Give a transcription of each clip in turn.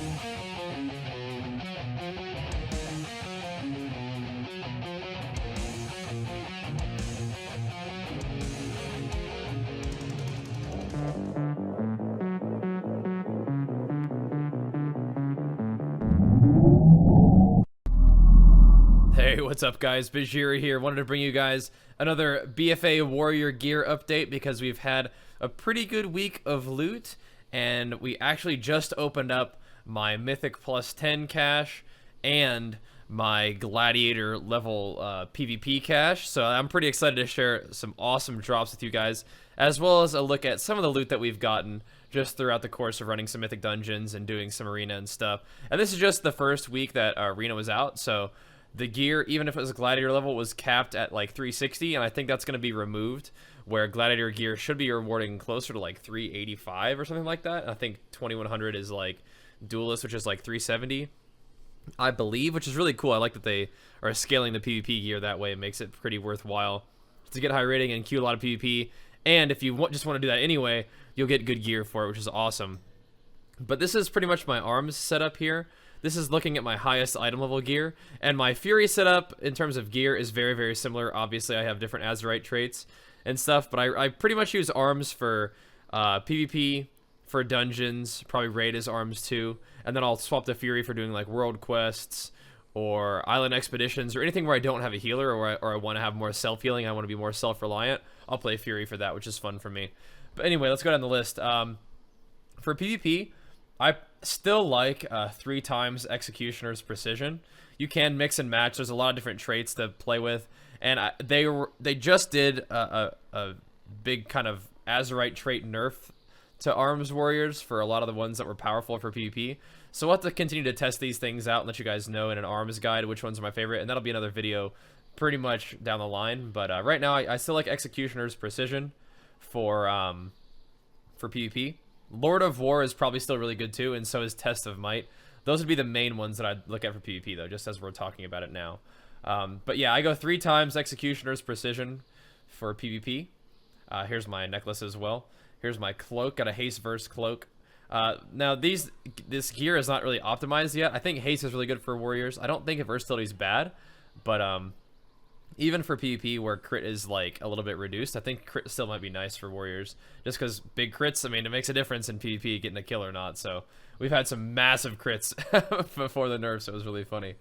Hey, what's up guys? Bajheera here. Wanted to bring you guys another BFA warrior gear update because we've had a pretty good week of loot, and we actually just opened up my Mythic plus 10 cache and my Gladiator level PvP cache. So I'm pretty excited to share some awesome drops with you guys, as well as a look at some of the loot that we've gotten just throughout the course of running some Mythic dungeons and doing some arena and stuff. And this is just the first week that arena was out, so the gear, even if it was a Gladiator level, was capped at like 360, and I think that's going to be removed, where Gladiator gear should be rewarding closer to like 385 or something like that. I think 2100 is like Duelist, which is like 370, I believe, which is really cool. I like that they are scaling the PvP gear that way. It makes it pretty worthwhile to get high rating and queue a lot of PvP, and if you just want to do that anyway, you'll get good gear for it, which is awesome. But this is pretty much my arms setup here. This is looking at my highest item level gear, and my Fury setup in terms of gear is very, very similar. Obviously, I have different Azurite traits and stuff, but I pretty much use arms for PvP, for dungeons, probably raid as arms too, and then I'll swap the Fury for doing like world quests or island expeditions or anything where I don't have a healer, or I want to have more self-healing, I want to be more self-reliant. I'll play Fury for that, which is fun for me. But anyway, let's go down the list. For PvP, I still like 3 times Executioner's Precision. You can mix and match. There's a lot of different traits to play with, and they just did a big kind of Azurite trait nerf to arms warriors for a lot of the ones that were powerful for PvP. So we'll have to continue to test these things out and let you guys know in an arms guide which ones are my favorite, and that'll be another video pretty much down the line. But right now, I still like Executioner's Precision for PvP. Lord of War is probably still really good too, and so is Test of Might. Those would be the main ones that I'd look at for PvP though, just as we're talking about it now. But yeah, I go 3 times Executioner's Precision for PvP. Here's my necklace as well. Here's my cloak, got a haste verse cloak. Now this gear is not really optimized yet. I think haste is really good for warriors. I don't think versatility is bad, but even for PvP where crit is like a little bit reduced, I think crit still might be nice for warriors, just because big crits, I mean, it makes a difference in PvP getting a kill or not. So we've had some massive crits before the nerfs, so it was really funny.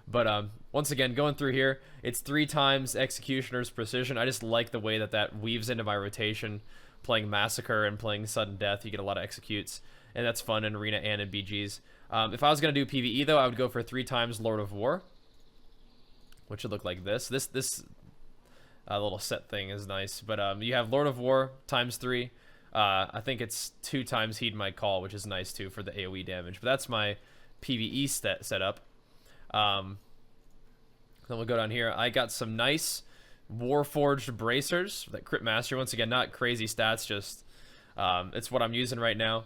But once again, going through here, it's 3 times Executioner's Precision. I just like the way that weaves into my rotation. Playing Massacre and playing Sudden Death, you get a lot of executes, and that's fun in arena and in BGs. If I was going to do PvE though, I would go for 3 times Lord of War, which would look like this. This little set thing is nice. But you have Lord of War times 3. I think it's 2 times Heed My Call, which is nice too for the AoE damage. But that's my PvE setup. Then we'll go down here. I got some nice Warforged Bracers that crit mastery. Once again, not crazy stats, just it's what I'm using right now.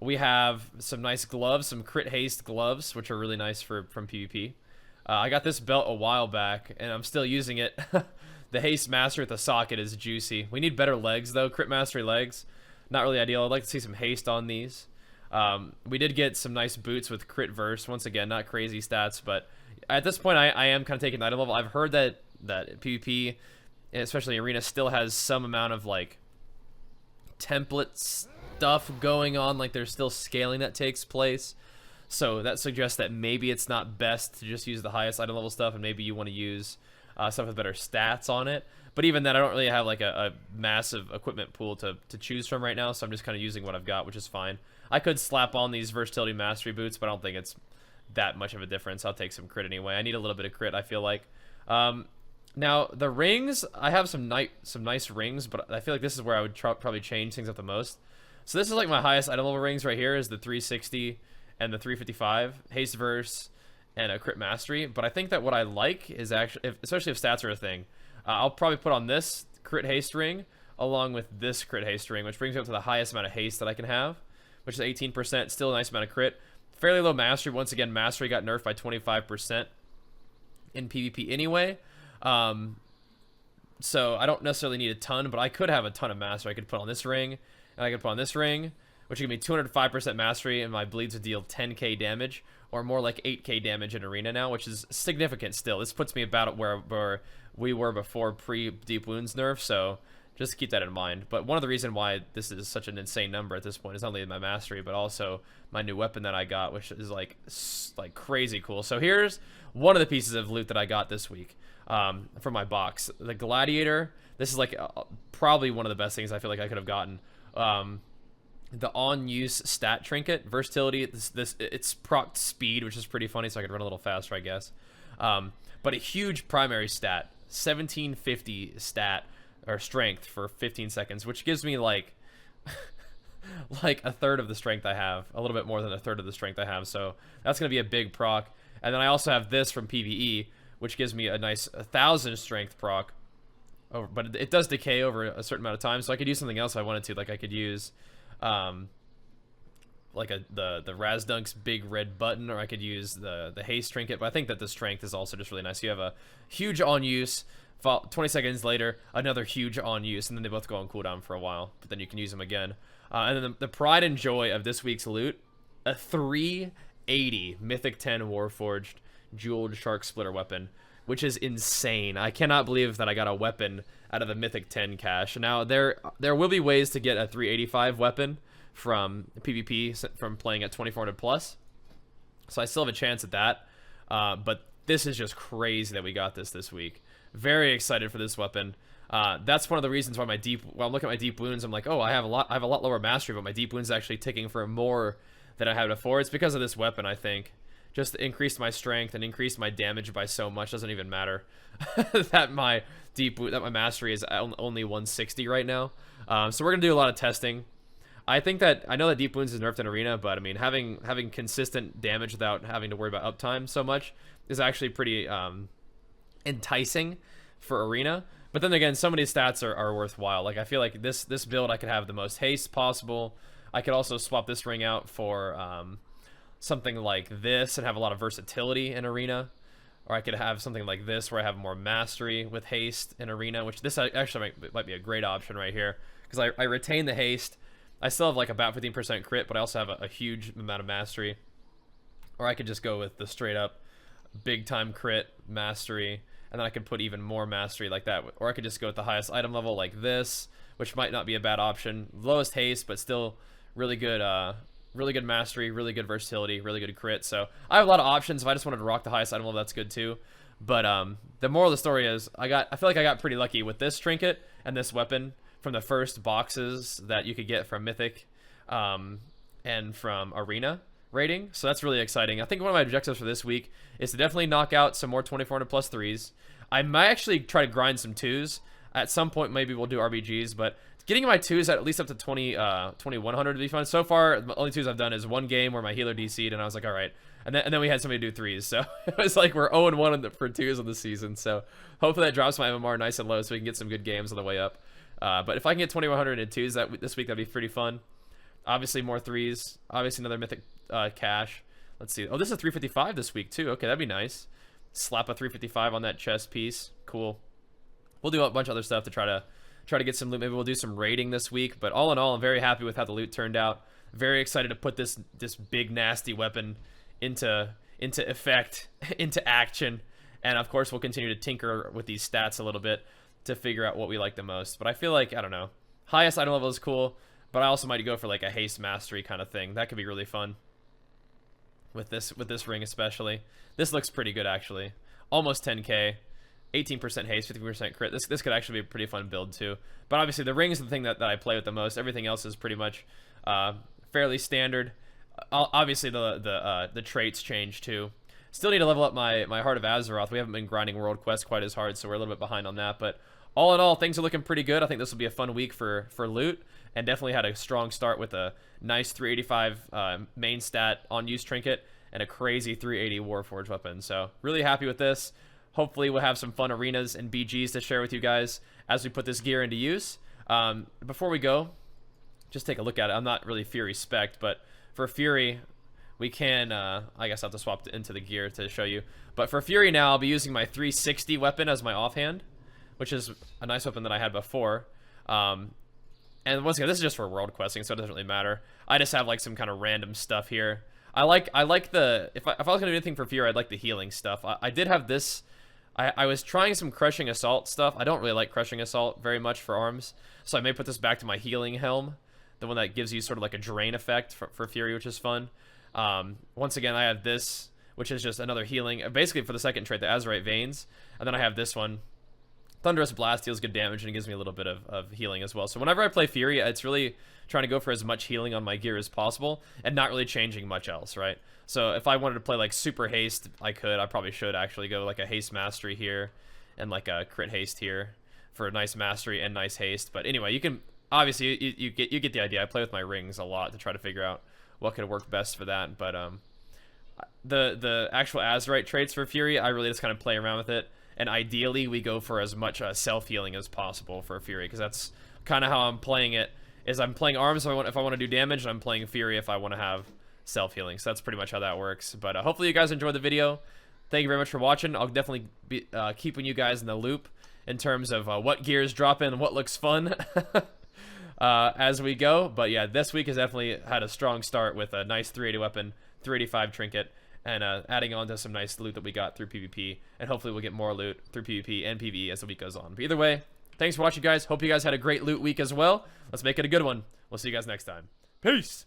We have some nice gloves, some crit haste gloves, which are really nice from PvP. I got this belt a while back, and I'm still using it. The haste mastery with the socket is juicy. We need better legs, though. Crit mastery legs, not really ideal. I'd like to see some haste on these. We did get some nice boots with crit verse. Once again, not crazy stats, but at this point, I am kind of taking the item level. I've heard that PvP, especially arena, still has some amount of like template stuff going on. Like there's still scaling that takes place. So that suggests that maybe it's not best to just use the highest item level stuff, and maybe you want to use stuff with better stats on it. But even then, I don't really have like a massive equipment pool to choose from right now, so I'm just kind of using what I've got, which is fine. I could slap on these Versatility Mastery boots, but I don't think it's that much of a difference. I'll take some crit anyway. I need a little bit of crit, I feel like. Now, the rings, I have some nice rings, but I feel like this is where I would probably change things up the most. So this is like my highest item level rings right here, is the 360 and the 355, haste verse, and a crit mastery. But I think that what I like is actually, especially if stats are a thing, I'll probably put on this crit haste ring along with this crit haste ring, which brings me up to the highest amount of haste that I can have, which is 18%. Still a nice amount of crit. Fairly low mastery. Once again, mastery got nerfed by 25% in PvP anyway. So I don't necessarily need a ton, but I could have a ton of mastery. I could put on this ring, and I could put on this ring, which give me 205% mastery, and my bleeds would deal 10k damage, or more like 8k damage in arena now, which is significant still. This puts me about where we were before pre-Deep Wounds nerf, so just keep that in mind. But one of the reasons why this is such an insane number at this point is not only my mastery, but also my new weapon that I got, which is like crazy cool. So here's one of the pieces of loot that I got this week from my box. The Gladiator. This is like probably one of the best things I feel like I could have gotten. The on-use stat trinket, versatility. It's proc speed, which is pretty funny, so I could run a little faster, I guess. But a huge primary stat, 1750 stat or strength for 15 seconds, which gives me like like a third of the strength I have, a little bit more than a third of the strength I have. So that's gonna be a big proc. And then I also have this from PvE, which gives me a nice 1000 strength proc. But it does decay over a certain amount of time, so I could use something else if I wanted to. Like I could use like the Razdunk's big red button, or I could use the haste trinket. But I think that the strength is also just really nice. You have a huge on use, 20 seconds later another huge on use, and then they both go on cooldown for a while, but then you can use them again. And then the pride and joy of this week's loot, a 380 Mythic 10 Warforged Jeweled Shark Splitter weapon, which is insane. I cannot believe that I got a weapon out of the Mythic 10 cache. Now, there will be ways to get a 385 weapon from PvP, from playing at 2400 plus. So I still have a chance at that. But this is just crazy that we got this week. Very excited for this weapon. That's one of the reasons why while I'm looking at my deep wounds, I'm like, oh, I have a lot lower mastery, but my deep wounds actually ticking for more than I had before. It's because of this weapon, I think. Just increased my strength and increased my damage by so much. Doesn't even matter that my mastery is only 160 right now. So we're gonna do a lot of testing. I know that deep wounds is nerfed in arena, but I mean having consistent damage without having to worry about uptime so much is actually pretty enticing for arena. But then again, some of these stats are worthwhile. Like I feel like this build I could have the most haste possible. I could also swap this ring out for something like this and have a lot of versatility in arena, or I could have something like this where I have more mastery with haste in arena, which this actually might be a great option right here, because I retain the haste. I still have like about 15% crit, but I also have a huge amount of mastery. Or I could just go with the straight up big time crit mastery, and then I could put even more mastery like that. Or I could just go with the highest item level like this, which might not be a bad option. Lowest haste, but still really good mastery, really good versatility, really good crit. So I have a lot of options. If I just wanted to rock the highest item level, that's good too. But the moral of the story is I feel like I got pretty lucky with this trinket and this weapon from the first boxes that you could get from Mythic and from Arena rating. So that's really exciting. I think one of my objectives for this week is to definitely knock out some more 2400 plus 3s. I might actually try to grind some 2s. At some point, maybe we'll do RBGs, but getting my 2s at least up to 2100 would be fun. So far, the only 2s I've done is one game where my healer DC'd, and I was like, all right. And then we had somebody do 3s. So it was like we're 0-1 for 2s on the season. So hopefully that drops my MMR nice and low so we can get some good games on the way up. But if I can get 2100 in 2s this week, that'd be pretty fun. Obviously, more 3s. Obviously, another Mythic cache. Let's see. Oh, this is a 355 this week, too. Okay, that'd be nice. Slap a 355 on that chest piece. Cool. We'll do a bunch of other stuff to try to get some loot. Maybe we'll do some raiding this week. But all in all, I'm very happy with how the loot turned out. Very excited to put this big, nasty weapon into effect, into action. And, of course, we'll continue to tinker with these stats a little bit to figure out what we like the most. But I feel like, I don't know, highest item level is cool, but I also might go for like a haste mastery kind of thing. That could be really fun with this ring especially. This looks pretty good actually. Almost 10k, 18% haste, 50% crit. This could actually be a pretty fun build too. But obviously the ring is the thing that I play with the most. Everything else is pretty much fairly standard. Obviously the traits change too. Still need to level up my Heart of Azeroth. We haven't been grinding World Quest quite as hard, so we're a little bit behind on that. But all in all, things are looking pretty good. I think this will be a fun week for loot, and definitely had a strong start with a nice 385 main stat on use trinket and a crazy 380 Warforged weapon. So really happy with this. Hopefully we'll have some fun arenas and BGs to share with you guys as we put this gear into use. Before we go, just take a look at it. I'm not really Fury spec'd, but for Fury, we can, I guess I'll have to swap into the gear to show you. But for Fury now, I'll be using my 360 weapon as my offhand, which is a nice weapon that I had before. And once again, this is just for world questing, so it doesn't really matter. I just have like some kind of random stuff here. I like the if I was gonna do anything for Fury, I'd like the healing stuff. I did have this. I was trying some crushing assault stuff. I don't really like crushing assault very much for arms, so I may put this back to my healing helm, the one that gives you sort of like a drain effect for Fury, which is fun. Once again, I have this, which is just another healing, basically for the second trait, the Azurite Veins, and then I have this one. Thunderous Blast deals good damage and it gives me a little bit of healing as well. So whenever I play Fury, it's really trying to go for as much healing on my gear as possible and not really changing much else, right? So if I wanted to play like super haste, I could. I probably should actually go like a haste mastery here and like a crit haste here for a nice mastery and nice haste. But anyway, you can obviously you get the idea. I play with my rings a lot to try to figure out what could work best for that. But the actual Azurite traits for Fury, I really just kind of play around with it. And ideally, we go for as much self-healing as possible for Fury, because that's kind of how I'm playing it. Is I'm playing arms if I want to do damage, and I'm playing Fury if I want to have self-healing. So that's pretty much how that works. But hopefully you guys enjoyed the video. Thank you very much for watching. I'll definitely be keeping you guys in the loop in terms of what gears drop in and what looks fun as we go. But yeah, this week has definitely had a strong start with a nice 380 weapon, 385 trinket, and adding on to some nice loot that we got through PvP, and hopefully we'll get more loot through PvP and PvE as the week goes on. But either way, thanks for watching, guys. Hope you guys had a great loot week as well. Let's make it a good one. We'll see you guys next time. Peace!